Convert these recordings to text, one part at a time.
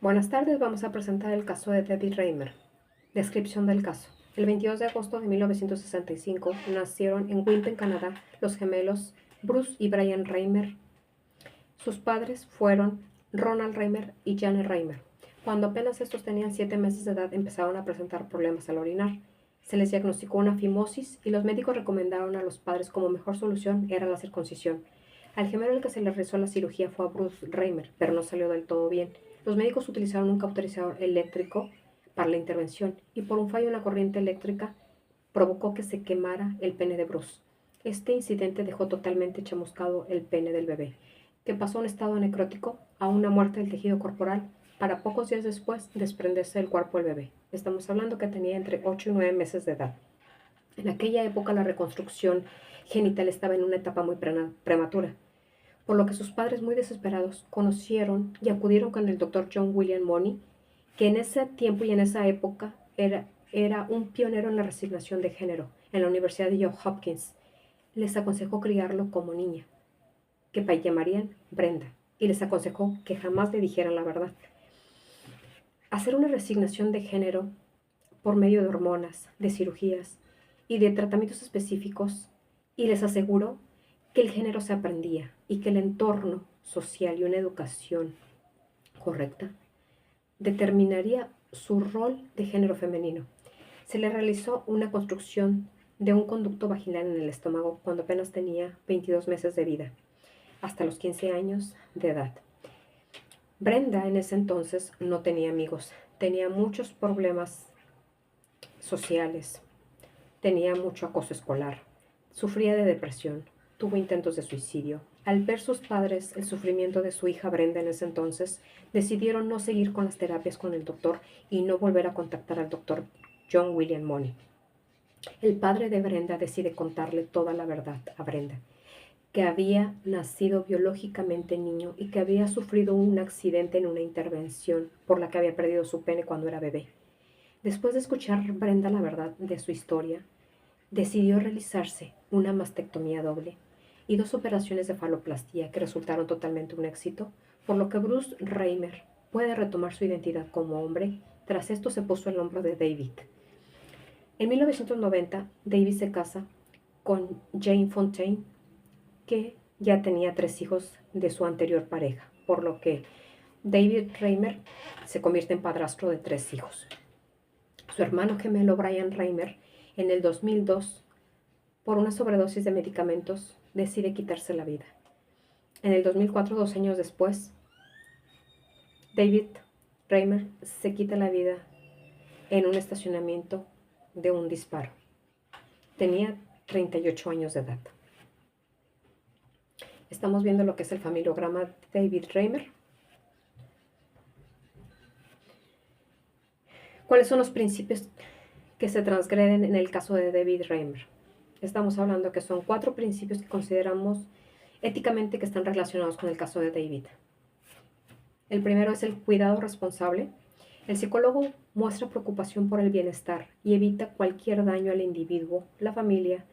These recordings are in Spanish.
Buenas tardes, vamos a presentar el caso de David Reimer. Descripción del caso. El 22 de agosto de 1965 nacieron en Winnipeg, Canadá, los gemelos Bruce y Brian Reimer. Sus padres fueron Ronald Reimer y Janet Reimer. Cuando apenas estos tenían 7 meses de edad, empezaron a presentar problemas al orinar. Se les diagnosticó una fimosis y los médicos recomendaron a los padres como mejor solución era la circuncisión. Al gemelo al que se le realizó la cirugía fue a Bruce Reimer, pero no salió del todo bien. Los médicos utilizaron un cauterizador eléctrico para la intervención y por un fallo en la corriente eléctrica provocó que se quemara el pene de Bruce. Este incidente dejó totalmente chamuscado el pene del bebé, que pasó a un estado necrótico a una muerte del tejido corporal para pocos días después desprenderse del cuerpo del bebé. Estamos hablando que tenía entre 8 y 9 meses de edad. En aquella época la reconstrucción genital estaba en una etapa muy prematura, por lo que sus padres, muy desesperados, conocieron y acudieron con el doctor John William Money, que en ese tiempo y en esa época era un pionero en la resignación de género en la Universidad de Johns Hopkins. Les aconsejó criarlo como niña, que llamarían Brenda, y les aconsejó que jamás le dijeran la verdad. Hacer una resignación de género por medio de hormonas, de cirugías y de tratamientos específicos, y les aseguró que el género se aprendía y que el entorno social y una educación correcta determinaría su rol de género femenino. Se le realizó una construcción de un conducto vaginal en el estómago cuando apenas tenía 22 meses de vida, hasta los 15 años de edad. Brenda en ese entonces no tenía amigos, tenía muchos problemas sociales, tenía mucho acoso escolar, sufría de depresión, tuvo intentos de suicidio. Al ver sus padres el sufrimiento de su hija Brenda en ese entonces, decidieron no seguir con las terapias con el doctor y no volver a contactar al doctor John William Money. El padre de Brenda decide contarle toda la verdad a Brenda, que había nacido biológicamente niño y que había sufrido un accidente en una intervención por la que había perdido su pene cuando era bebé. Después de escuchar Brenda la verdad de su historia, decidió realizarse una mastectomía doble y 2 operaciones de faloplastía que resultaron totalmente un éxito, por lo que Bruce Reimer puede retomar su identidad como hombre. Tras esto se puso el nombre de David. En 1990, David se casa con Jane Fontaine, que ya tenía 3 hijos de su anterior pareja, por lo que David Reimer se convierte en padrastro de 3 hijos. Su hermano gemelo Brian Reimer, en el 2002, por una sobredosis de medicamentos, decide quitarse la vida. En el 2004, 2 años después, David Reimer se quita la vida en un estacionamiento de un disparo. Tenía 38 años de edad. Estamos viendo lo que es el familiograma de David Reimer. ¿Cuáles son los principios que se transgreden en el caso de David Reimer? Estamos hablando que son 4 principios que consideramos éticamente que están relacionados con el caso de David. El primero es el cuidado responsable. El psicólogo muestra preocupación por el bienestar y evita cualquier daño al individuo, la familia,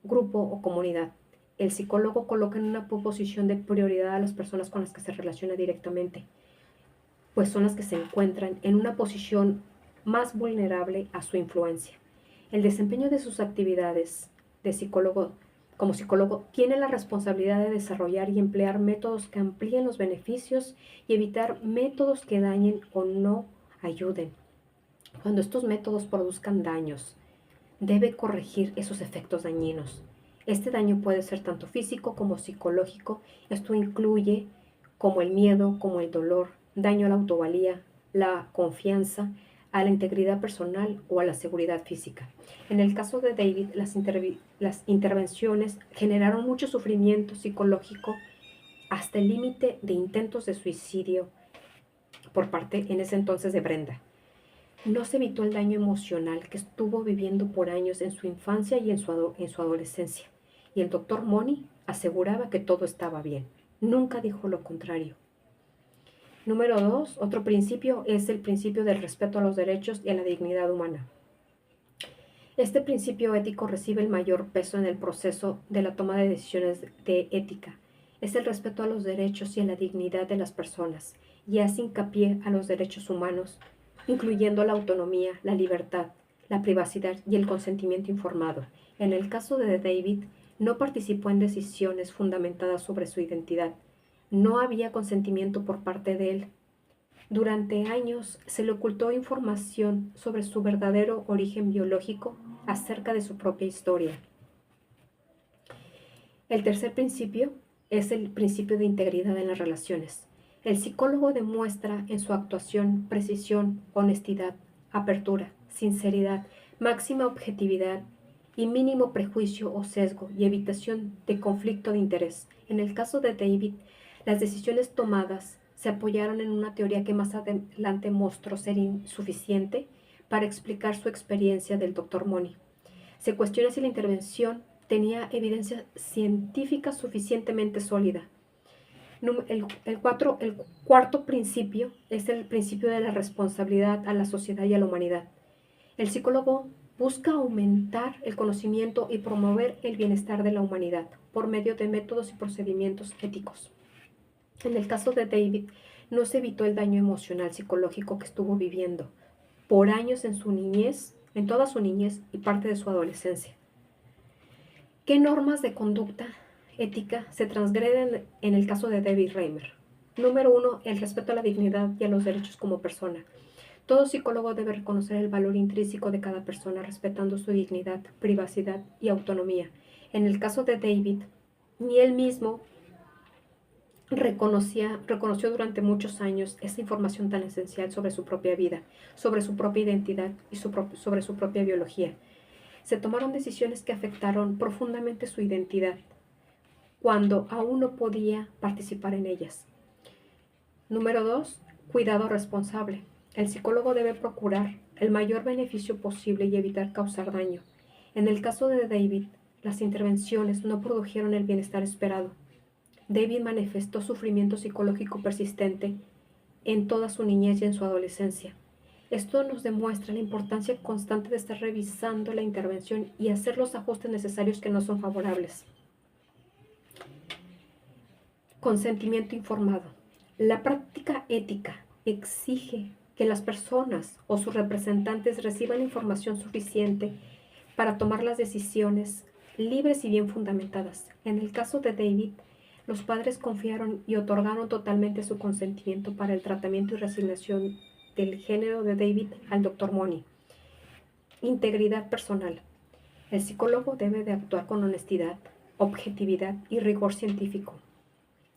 grupo o comunidad. El psicólogo coloca en una posición de prioridad a las personas con las que se relaciona directamente, pues son las que se encuentran en una posición más vulnerable a su influencia. El desempeño de sus actividades como psicólogo tiene la responsabilidad de desarrollar y emplear métodos que amplíen los beneficios y evitar métodos que dañen o no ayuden. Cuando estos métodos produzcan daños, debe corregir esos efectos dañinos. Este daño puede ser tanto físico como psicológico. Esto incluye como el miedo, como el dolor, daño a la autovalía, la confianza, a la integridad personal o a la seguridad física. En el caso de David, las intervenciones generaron mucho sufrimiento psicológico hasta el límite de intentos de suicidio por parte en ese entonces de Brenda. No se evitó el daño emocional que estuvo viviendo por años en su infancia y en su adolescencia. Y el doctor Money aseguraba que todo estaba bien. Nunca dijo lo contrario. Número 2, otro principio es el principio del respeto a los derechos y a la dignidad humana. Este principio ético recibe el mayor peso en el proceso de la toma de decisiones de ética. Es el respeto a los derechos y a la dignidad de las personas y hace hincapié a los derechos humanos, incluyendo la autonomía, la libertad, la privacidad y el consentimiento informado. En el caso de David, no participó en decisiones fundamentadas sobre su identidad. No había consentimiento por parte de él. Durante años se le ocultó información sobre su verdadero origen biológico acerca de su propia historia. El tercer principio es el principio de integridad en las relaciones. El psicólogo demuestra en su actuación precisión, honestidad, apertura, sinceridad, máxima objetividad y mínimo prejuicio o sesgo y evitación de conflicto de interés. En el caso de David, las decisiones tomadas se apoyaron en una teoría que más adelante mostró ser insuficiente para explicar su experiencia del Dr. Money. Se cuestiona si la intervención tenía evidencia científica suficientemente sólida. El cuarto principio es el principio de la responsabilidad a la sociedad y a la humanidad. El psicólogo busca aumentar el conocimiento y promover el bienestar de la humanidad por medio de métodos y procedimientos éticos. En el caso de David, no se evitó el daño emocional psicológico que estuvo viviendo por años en su niñez, en toda su niñez y parte de su adolescencia. ¿Qué normas de conducta ética se transgreden en el caso de David Reimer? Número 1, el respeto a la dignidad y a los derechos como persona. Todo psicólogo debe reconocer el valor intrínseco de cada persona, respetando su dignidad, privacidad y autonomía. En el caso de David, ni él mismo reconoció durante muchos años esa información tan esencial sobre su propia vida, sobre su propia identidad y sobre su propia biología. Se tomaron decisiones que afectaron profundamente su identidad, cuando aún no podía participar en ellas. Número 2, cuidado responsable. El psicólogo debe procurar el mayor beneficio posible y evitar causar daño. En el caso de David, las intervenciones no produjeron el bienestar esperado. David manifestó sufrimiento psicológico persistente en toda su niñez y en su adolescencia. Esto nos demuestra la importancia constante de estar revisando la intervención y hacer los ajustes necesarios que no son favorables. Consentimiento informado. La práctica ética exige que las personas o sus representantes reciban información suficiente para tomar las decisiones libres y bien fundamentadas. En el caso de David, los padres confiaron y otorgaron totalmente su consentimiento para el tratamiento y reasignación del género de David al Dr. Money. Integridad personal. El psicólogo debe de actuar con honestidad, objetividad y rigor científico.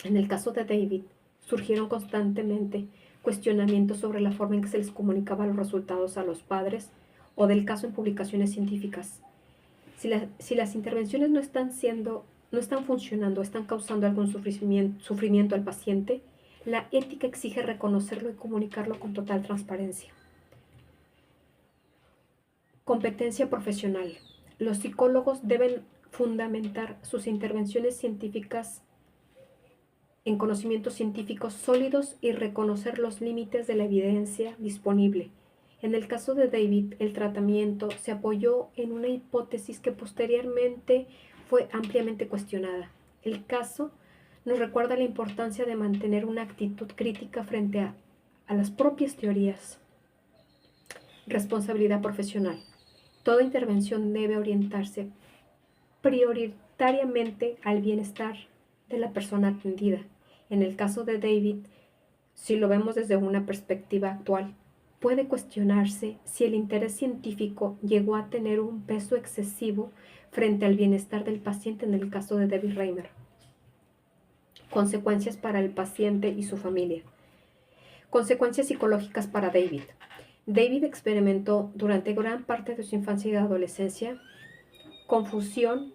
En el caso de David, surgieron constantemente cuestionamientos sobre la forma en que se les comunicaba los resultados a los padres o del caso en publicaciones científicas. Si las intervenciones no están funcionando, están causando algún sufrimiento al paciente, la ética exige reconocerlo y comunicarlo con total transparencia. Competencia profesional. Los psicólogos deben fundamentar sus intervenciones científicas en conocimientos científicos sólidos y reconocer los límites de la evidencia disponible. En el caso de David, el tratamiento se apoyó en una hipótesis que posteriormente fue ampliamente cuestionada. El caso nos recuerda la importancia de mantener una actitud crítica frente a las propias teorías. Responsabilidad profesional. Toda intervención debe orientarse prioritariamente al bienestar de la persona atendida. En el caso de David, si lo vemos desde una perspectiva actual, puede cuestionarse si el interés científico llegó a tener un peso excesivo frente al bienestar del paciente en el caso de David Reimer. Consecuencias para el paciente y su familia. Consecuencias psicológicas para David. David experimentó durante gran parte de su infancia y adolescencia confusión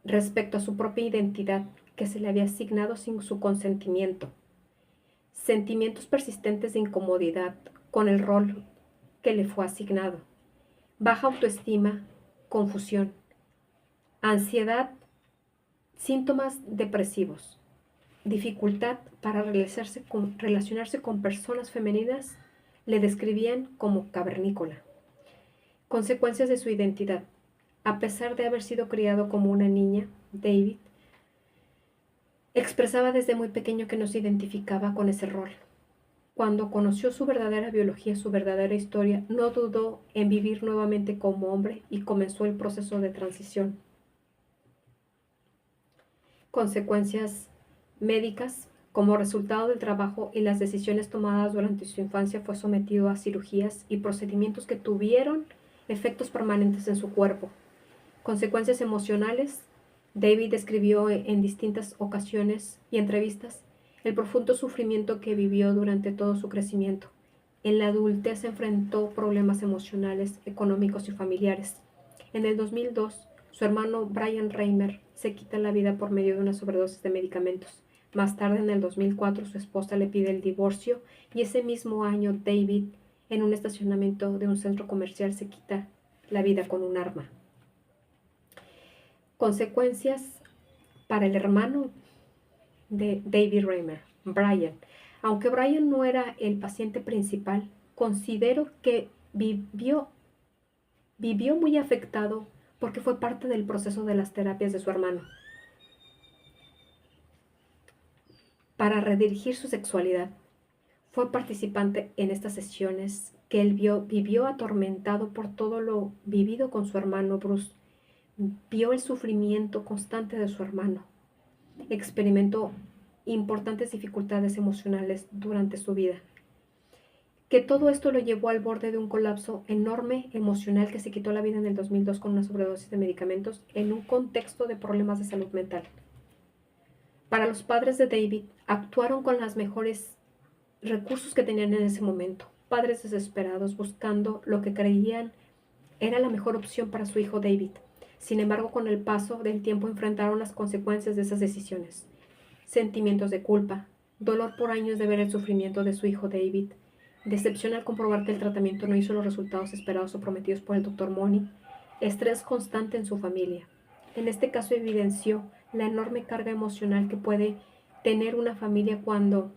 respecto a su propia identidad que se le había asignado sin su consentimiento, sentimientos persistentes de incomodidad con el rol que le fue asignado, baja autoestima, confusión, ansiedad, síntomas depresivos, dificultad para relacionarse con personas femeninas, le describían como cavernícola. Consecuencias de su identidad. A pesar de haber sido criado como una niña, David Expresaba desde muy pequeño que no se identificaba con ese rol. Cuando conoció su verdadera biología, su verdadera historia, no dudó en vivir nuevamente como hombre y comenzó el proceso de transición. Consecuencias médicas. Como resultado del trabajo y las decisiones tomadas durante su infancia, fue sometido a cirugías y procedimientos que tuvieron efectos permanentes en su cuerpo. Consecuencias emocionales. David describió en distintas ocasiones y entrevistas el profundo sufrimiento que vivió durante todo su crecimiento. En la adultez se enfrentó problemas emocionales, económicos y familiares. En el 2002, su hermano Brian Reimer se quita la vida por medio de una sobredosis de medicamentos. Más tarde, en el 2004, su esposa le pide el divorcio y ese mismo año David, en un estacionamiento de un centro comercial, se quita la vida con un arma. Consecuencias para el hermano de David Reimer, Brian. Aunque Brian no era el paciente principal, considero que vivió muy afectado porque fue parte del proceso de las terapias de su hermano para redirigir su sexualidad. Fue participante en estas sesiones que él vivió atormentado por todo lo vivido con su hermano Bruce. Vio el sufrimiento constante de su hermano. Experimentó importantes dificultades emocionales durante su vida. Que todo esto lo llevó al borde de un colapso enorme emocional, que se quitó la vida en el 2002 con una sobredosis de medicamentos en un contexto de problemas de salud mental. Para los padres de David, actuaron con los mejores recursos que tenían en ese momento, padres desesperados buscando lo que creían era la mejor opción para su hijo David. Sin embargo, con el paso del tiempo enfrentaron las consecuencias de esas decisiones. Sentimientos de culpa, dolor por años de ver el sufrimiento de su hijo David, decepción al comprobar que el tratamiento no hizo los resultados esperados o prometidos por el Dr. Money, estrés constante en su familia. En este caso evidenció la enorme carga emocional que puede tener una familia cuando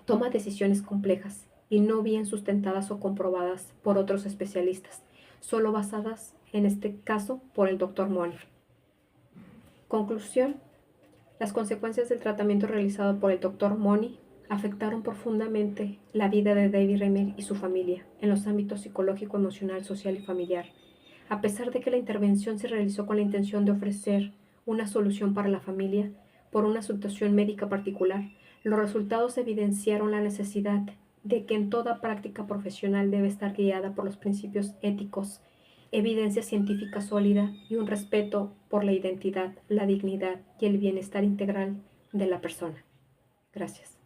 toma decisiones complejas y no bien sustentadas o comprobadas por otros especialistas, solo basadas, en este caso, por el Dr. Money. Conclusión. Las consecuencias del tratamiento realizado por el Dr. Money afectaron profundamente la vida de David Reimer y su familia en los ámbitos psicológico, emocional, social y familiar. A pesar de que la intervención se realizó con la intención de ofrecer una solución para la familia por una situación médica particular, los resultados evidenciaron la necesidad de que en toda práctica profesional debe estar guiada por los principios éticos, evidencia científica sólida y un respeto por la identidad, la dignidad y el bienestar integral de la persona. Gracias.